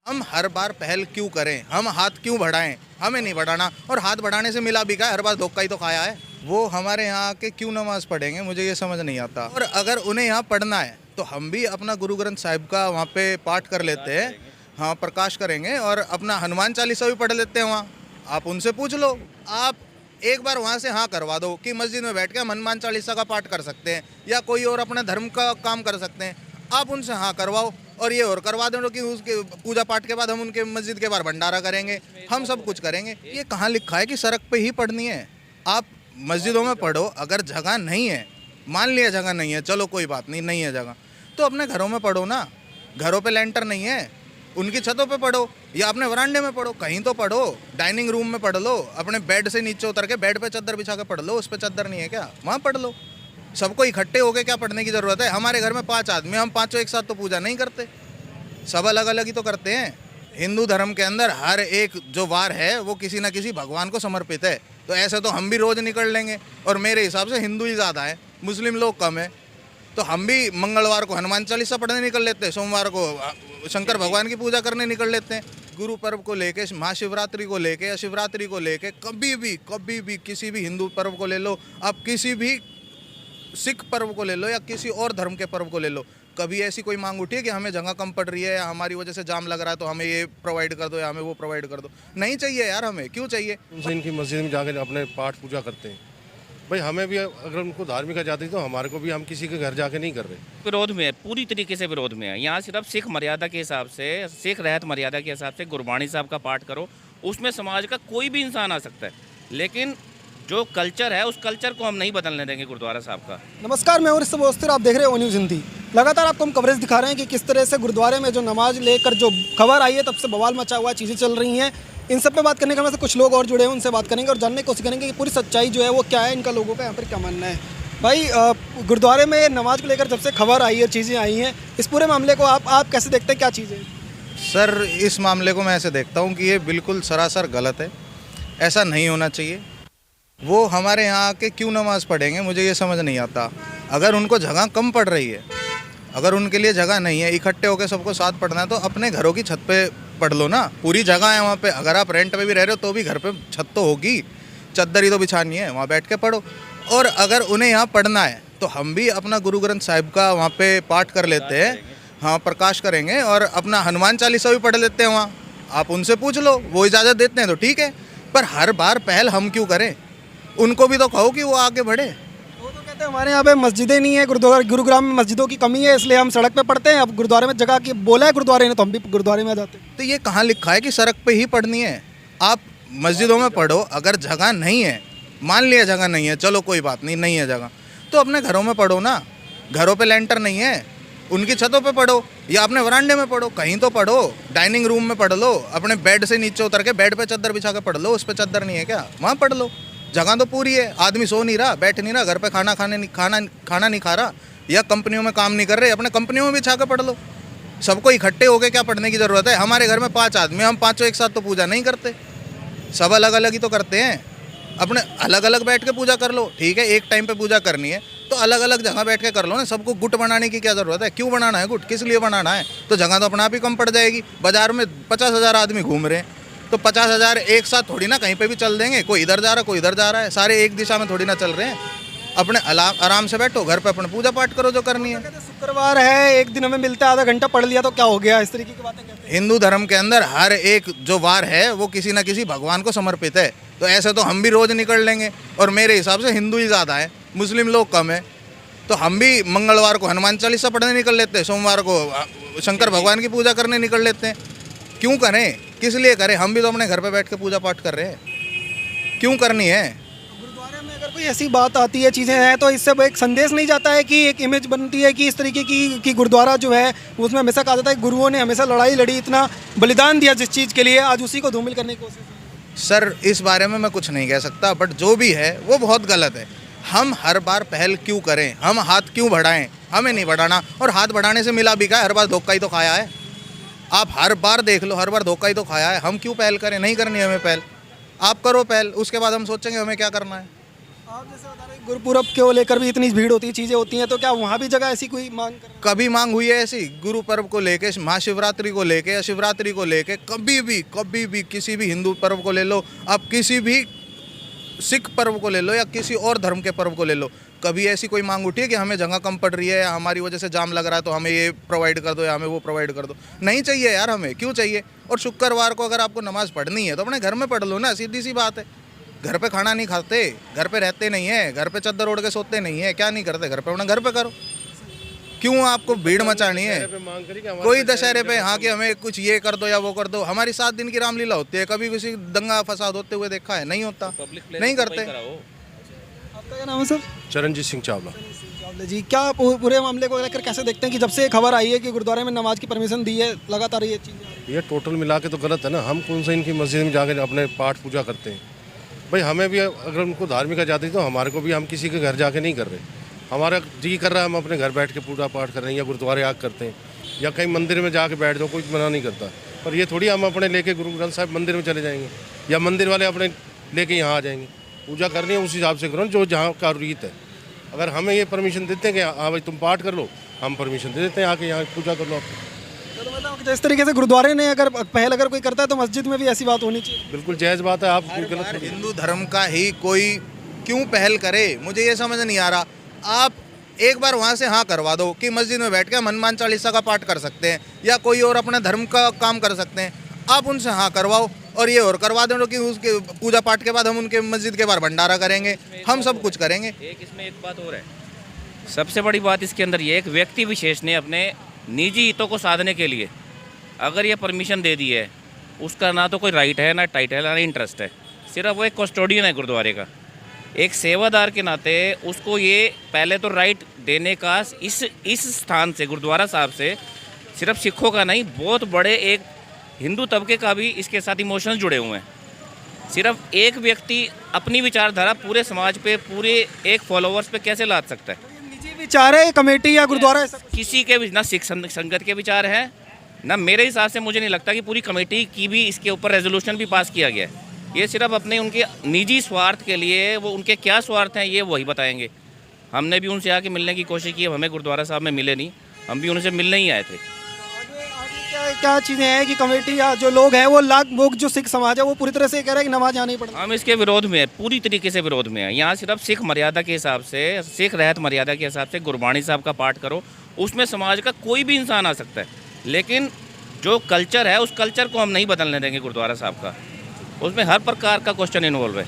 हम हर बार पहल क्यों करें, हम हाथ क्यों बढ़ाएं, हमें नहीं बढ़ाना। और हाथ बढ़ाने से मिला भी क्या, हर बार धोखा ही तो खाया है। वो हमारे यहाँ आके क्यों नमाज पढ़ेंगे, मुझे ये समझ नहीं आता। और अगर उन्हें यहाँ पढ़ना है तो हम भी अपना गुरु ग्रंथ साहिब का वहाँ पे पाठ कर लेते हैं। हाँ, प्रकाश करेंगे और अपना हनुमान चालीसा भी पढ़ लेते हैं वहाँ। आप उनसे पूछ लो, आप एक बार वहाँ से हाँ करवा दो कि मस्जिद में बैठ के हम हनुमान चालीसा का पाठ कर सकते हैं या कोई और अपने धर्म का काम कर सकते हैं। आप उनसे हाँ करवाओ और ये और करवा दो कि उसके पूजा पाठ के बाद हम उनके मस्जिद के बाहर भंडारा करेंगे, हम सब कुछ करेंगे। ये कहाँ लिखा है कि सड़क पे ही पढ़नी है? आप मस्जिदों में पढ़ो, अगर जगह नहीं है, मान लिया जगह नहीं है, चलो कोई बात नहीं, नहीं है जगह, तो अपने घरों में पढ़ो ना। घरों पे लेंटर नहीं है, उनकी छतों पे पढ़ो या अपने वरांडे में पढ़ो, कहीं तो पढ़ो। डाइनिंग रूम में पढ़ लो, अपने बेड से नीचे उतर के बेड पे चादर बिछा के पढ़ लो, उस पर चादर नहीं है क्या, वहाँ पढ़ लो। सबको इकट्ठे होके क्या पढ़ने की ज़रूरत है? हमारे घर में 5 आदमी, हम पाँचों एक साथ तो पूजा नहीं करते, सब अलग अलग ही तो करते हैं। हिंदू धर्म के अंदर हर एक जो वार है वो किसी न किसी भगवान को समर्पित है। तो ऐसे तो हम भी रोज़ निकल लेंगे, और मेरे हिसाब से हिंदू ही ज़्यादा है, मुस्लिम लोग कम है। तो हम भी मंगलवार को हनुमान चालीसा पढ़ने निकल लेते हैं, सोमवार को शंकर भगवान की पूजा करने निकल लेते हैं। गुरु पर्व को लेके, महाशिवरात्रि को लेके या शिवरात्रि को लेके कभी भी किसी भी हिंदू पर्व को ले लो, आप किसी भी सिख पर्व को ले लो या किसी और धर्म के पर्व को ले लो, कभी ऐसी कोई मांग उठी है कि हमें जगह कम पड़ रही है या हमारी वजह से जाम लग रहा है तो हमें ये प्रोवाइड कर दो या हमें वो प्रोवाइड कर दो? नहीं चाहिए यार, हमें क्यों चाहिए? उनसे इनकी मस्जिद में जाकर अपने पाठ पूजा करते हैं। भाई हमें भी अगर उनको धार्मिक आज़ादी तो हमारे को भी, हम किसी के घर जाके नहीं कर रहे। विरोध में है, पूरी तरीके से विरोध में है। यहाँ सिर्फ सिख मर्यादा के हिसाब से, सिख रहत मर्यादा के हिसाब से गुरबाणी साहब का पाठ करो, उसमें समाज का कोई भी इंसान आ सकता है, लेकिन जो कल्चर है उस कल्चर को हम नहीं बदलने देंगे गुरुद्वारा साहब का। नमस्कार, मैं और बोस्तर, आप देख रहे हो न्यूज़ हिंदी। लगातार आपको हम कवरेज दिखा रहे हैं कि किस तरह से गुरुद्वारे में जो नमाज लेकर जो खबर आई है तब से बवाल मचा हुआ, चीज़ें चल रही हैं। इन सब पे बात करने के में से कुछ लोग और जुड़े हैं, उनसे बात करेंगे और जानने की कोशिश करेंगे कि पूरी सच्चाई जो है वो क्या है, इनका लोगों का यहाँ पर क्या मानना है। भाई, गुरुद्वारे में नमाज को लेकर जब से खबर आई है, चीज़ें आई हैं, इस पूरे मामले को आप कैसे देखते हैं, क्या चीज़ें? सर, इस मामले को मैं ऐसे देखता हूँ कि ये बिल्कुल सरासर गलत है, ऐसा नहीं होना चाहिए। वो हमारे यहाँ आके क्यों नमाज़ पढ़ेंगे, मुझे ये समझ नहीं आता। अगर उनको जगह कम पड़ रही है, अगर उनके लिए जगह नहीं है, इकट्ठे होकर सबको साथ पढ़ना है, तो अपने घरों की छत पे पढ़ लो ना, पूरी जगह है वहाँ पे। अगर आप रेंट पे भी रह रहे हो तो भी घर पे छत तो होगी, चद्दर ही तो बिछानी है, वहाँ बैठ के पढ़ो। और अगर उन्हें यहाँ पढ़ना है तो हम भी अपना गुरु ग्रंथ साहिब का वहाँ पे पाठ कर लेते हैं। हाँ, प्रकाश करेंगे और अपना हनुमान चालीसा भी पढ़ लेते हैं वहाँ। आप उनसे पूछ लो, वो इजाज़त देते हैं तो ठीक है, पर हर बार पहल हम क्यों करें? उनको भी तो कहो कि वो आगे बढ़े। वो तो कहते हैं हमारे यहाँ पे मस्जिदें नहीं है, गुरुग्राम में मस्जिदों की कमी है, इसलिए हम सड़क पे पढ़ते हैं। अब गुरुद्वारे में जगह की बोला है गुरुद्वारे ने, तो हम भी गुरुद्वारे में आ जाते हैं। तो ये कहाँ लिखा है कि सड़क पे ही पढ़नी है? आप मस्जिदों में पढ़ो, अगर जगह नहीं है, मान लिया जगह नहीं है, चलो कोई बात नहीं, नहीं है जगह, तो अपने घरों में पढ़ो ना। घरों पे लेंटर नहीं है, उनकी छतों पे पढ़ो या अपने वरांडे में पढ़ो, कहीं तो पढ़ो। डाइनिंग रूम में पढ़ लो, अपने बेड से नीचे उतर के बेड पे चादर बिछा के पढ़ लो, उस पर चादर नहीं है क्या, वहाँ पढ़ लो। जगह तो पूरी है, आदमी सो नहीं रहा, बैठ नहीं रहा, घर पे खाना नहीं खा रहा, या कंपनियों में काम नहीं कर रहे, अपने कंपनियों में भी छा के पढ़ लो। सबको इकट्ठे होके क्या पढ़ने की ज़रूरत है? हमारे घर में 5 आदमी, हम पाँचों एक साथ तो पूजा नहीं करते, सब अलग अलग ही तो करते हैं। अपने अलग अलग बैठ के पूजा कर लो, ठीक है, एक टाइम पे पूजा करनी है तो अलग अलग जगह बैठ के कर लो ना। सबको गुट बनाने की क्या ज़रूरत है? क्यों बनाना है गुट, किस लिए बनाना है? तो जगह तो अपना आप ही कम पड़ जाएगी। बाजार में 50,000 आदमी घूम रहे हैं, तो 50,000 एक साथ थोड़ी ना कहीं पे भी चल देंगे, कोई इधर जा रहा कोई इधर जा रहा है, सारे एक दिशा में थोड़ी ना चल रहे हैं। अपने आराम से बैठो, घर पे अपने पूजा पाठ करो जो करनी है। शुक्रवार है, एक दिन हमें मिलता है, आधा घंटा पढ़ लिया तो क्या हो गया, इस तरीके की बातें कहते हैं। हिंदू धर्म के अंदर हर एक जो वार है वो किसी न किसी भगवान को समर्पित है। तो ऐसे तो हम भी रोज़ निकल लेंगे, और मेरे हिसाब से हिंदू ही ज़्यादा है, मुस्लिम लोग कम है। तो हम भी मंगलवार को हनुमान चालीसा पढ़ने निकल लेते हैं, सोमवार को शंकर भगवान की पूजा करने निकल लेते हैं। क्यों करें, किस लिए करें? हम भी तो अपने घर पे बैठ के पूजा पाठ कर रहे हैं, क्यों करनी है? गुरुद्वारे में अगर कोई ऐसी बात आती है, चीज़ें हैं, तो इससे एक संदेश नहीं जाता है कि एक इमेज बनती है कि इस तरीके की कि गुरुद्वारा जो है उसमें हमेशा कहा जाता है गुरुओं ने हमेशा लड़ाई लड़ी, इतना बलिदान दिया जिस चीज़ के लिए, आज उसी को धूमिल करने की कोशिश। सर, इस बारे में मैं कुछ नहीं कह सकता, बट जो भी है वो बहुत गलत है। हम हर बार पहल क्यों करें, हम हाथ क्यों बढ़ाएं, हमें नहीं बढ़ाना। और हाथ बढ़ाने से मिला भी क्या, हर बार धोखा ही तो खाया है। आप हर बार देख लो, हर बार धोखा ही तो खाया है। हम क्यों पहल करें? नहीं करनी हमें पहल, आप करो पहल, उसके बाद हम सोचेंगे हमें क्या करना है। आप जैसे बता रहे गुरुपुरब को लेकर भी इतनी भीड़ होती है, चीज़ें होती हैं, तो क्या वहाँ भी जगह ऐसी कोई मांग कर? कभी मांग हुई है ऐसी गुरु पर्व को लेके, महाशिवरात्रि को लेके या शिवरात्रि को लेके? कभी भी किसी भी हिंदू पर्व को ले लो, अब किसी भी सिख पर्व को ले लो या किसी और धर्म के पर्व को ले लो, कभी ऐसी कोई मांग उठी है कि हमें जगह कम पड़ रही है या हमारी वजह से जाम लग रहा है तो हमें ये प्रोवाइड कर दो या हमें वो प्रोवाइड कर दो? नहीं चाहिए यार, हमें क्यों चाहिए? और शुक्रवार को अगर आपको नमाज़ पढ़नी है तो अपने घर में पढ़ लो ना, सीधी सी बात है। घर पे खाना नहीं खाते, घर पे रहते नहीं है, घर पे चद्दर ओढ़ के सोते नहीं है, क्या नहीं करते घर पे? अपना घर पे करो, क्यों आपको भीड़ मचानी है? मांग करी कि हमारे कोई दशहरे पे हाँ कि हमें कुछ ये कर दो या वो कर दो। हमारी 7 दिन की रामलीला होती है, कभी किसी दंगा फसाद होते हुए देखा है? नहीं होता, नहीं करते। आपका क्या नाम है सर? चरणजीत सिंह चावला। चावला जी, क्या पूरे मामले को लेकर कैसे देखते हैं कि जब से खबर आई है कि गुरुद्वारे में नमाज की परमिशन दी है, लगातार ये चीज़? ये टोटल मिला के तो गलत है ना। हम कौन सा इनकी मस्जिद में जाकर अपने पाठ पूजा करते हैं? भाई हमें भी अगर उनको धार्मिक आज़ादी तो हमारे को भी, हम किसी के घर जाके नहीं कर रहे। हमारा जी कर रहा है हम अपने घर बैठ के पूजा पाठ कर रहे हैं या गुरुद्वारे आग करते हैं या कहीं मंदिर में जाके बैठ जाओ, कोई मना नहीं करता। पर ये थोड़ी हम अपने लेके गुरु ग्रंथ साहिब मंदिर में चले जाएंगे या मंदिर वाले अपने लेके यहाँ आ जाएंगे। पूजा करनी है उस हिसाब से करो जो जहाँ का रीत है। अगर हमें ये परमिशन देते हैं कि हाँ भाई तुम पाठ कर लो, हम परमिशन दे देते हैं आके यहाँ पूजा कर लो आप। तो मतलब जिस तरीके से गुरुद्वारे ने अगर पहल अगर कोई करता है तो मस्जिद में भी ऐसी बात होनी चाहिए। बिल्कुल जायज़ बात है। आप कोई गलत यार, हिंदू धर्म का ही कोई क्यों पहल करे, मुझे ये समझ नहीं आ रहा। आप एक बार वहाँ से हाँ करवा दो कि मस्जिद में बैठ के हम हनुमान चालीसा का पाठ कर सकते हैं या कोई और अपने धर्म का काम कर सकते हैं, आप उनसे हाँ करवाओ। और ये और करवा दो कि उसके पूजा पाठ के बाद हम उनके मस्जिद के बाहर भंडारा करेंगे, हम सब कुछ करेंगे। एक इसमें एक बात और है, सबसे बड़ी बात इसके अंदर ये, एक व्यक्ति विशेष ने अपने निजी हितों को साधने के लिए अगर ये परमिशन दे दी है, उसका ना तो कोई राइट है, ना टाइटल है, ना इंटरेस्ट है। सिर्फ वो एक कस्टोडियन है गुरुद्वारे का, एक सेवादार के नाते उसको ये पहले तो राइट देने का इस स्थान से, गुरुद्वारा साहब से, सिर्फ सिखों का नहीं, बहुत बड़े एक हिंदू तबके का भी इसके साथ इमोशंस जुड़े हुए हैं। सिर्फ एक व्यक्ति अपनी विचारधारा पूरे समाज पे, पूरे एक फॉलोअर्स पे कैसे लाद सकता है? निजी विचार है कमेटी या गुरुद्वारा ऐसा कुछ? किसी के भी ना सिख संगत के विचार हैं, ना मेरे हिसाब से मुझे नहीं लगता कि पूरी कमेटी की भी इसके ऊपर रेजोल्यूशन भी पास किया गया है। ये सिर्फ अपने उनके निजी स्वार्थ के लिए, वो उनके क्या स्वार्थ हैं ये वही बताएंगे। हमने भी उनसे आके मिलने की कोशिश की, हमें गुरुद्वारा साहब में मिले नहीं, हम भी उनसे मिलने ही आए थे। आगे क्या चीज़ें हैं कि कमेटी या जो लोग हैं वो जो सिख समाज है वो पूरी तरह से कह रहा है कि नमाज यहाँ नहीं पढ़ना? हम इसके विरोध में हैं, पूरी तरीके से विरोध में हैं। यहाँ सिर्फ सिख मर्यादा के हिसाब से, सिख रहत मर्यादा के हिसाब से गुरबाणी साहब का पाठ करो, उसमें समाज का कोई भी इंसान आ सकता है। लेकिन जो कल्चर है उस कल्चर को हम नहीं बदलने देंगे गुरुद्वारा साहब का, उसमें हर प्रकार का क्वेश्चन इन्वॉल्व है।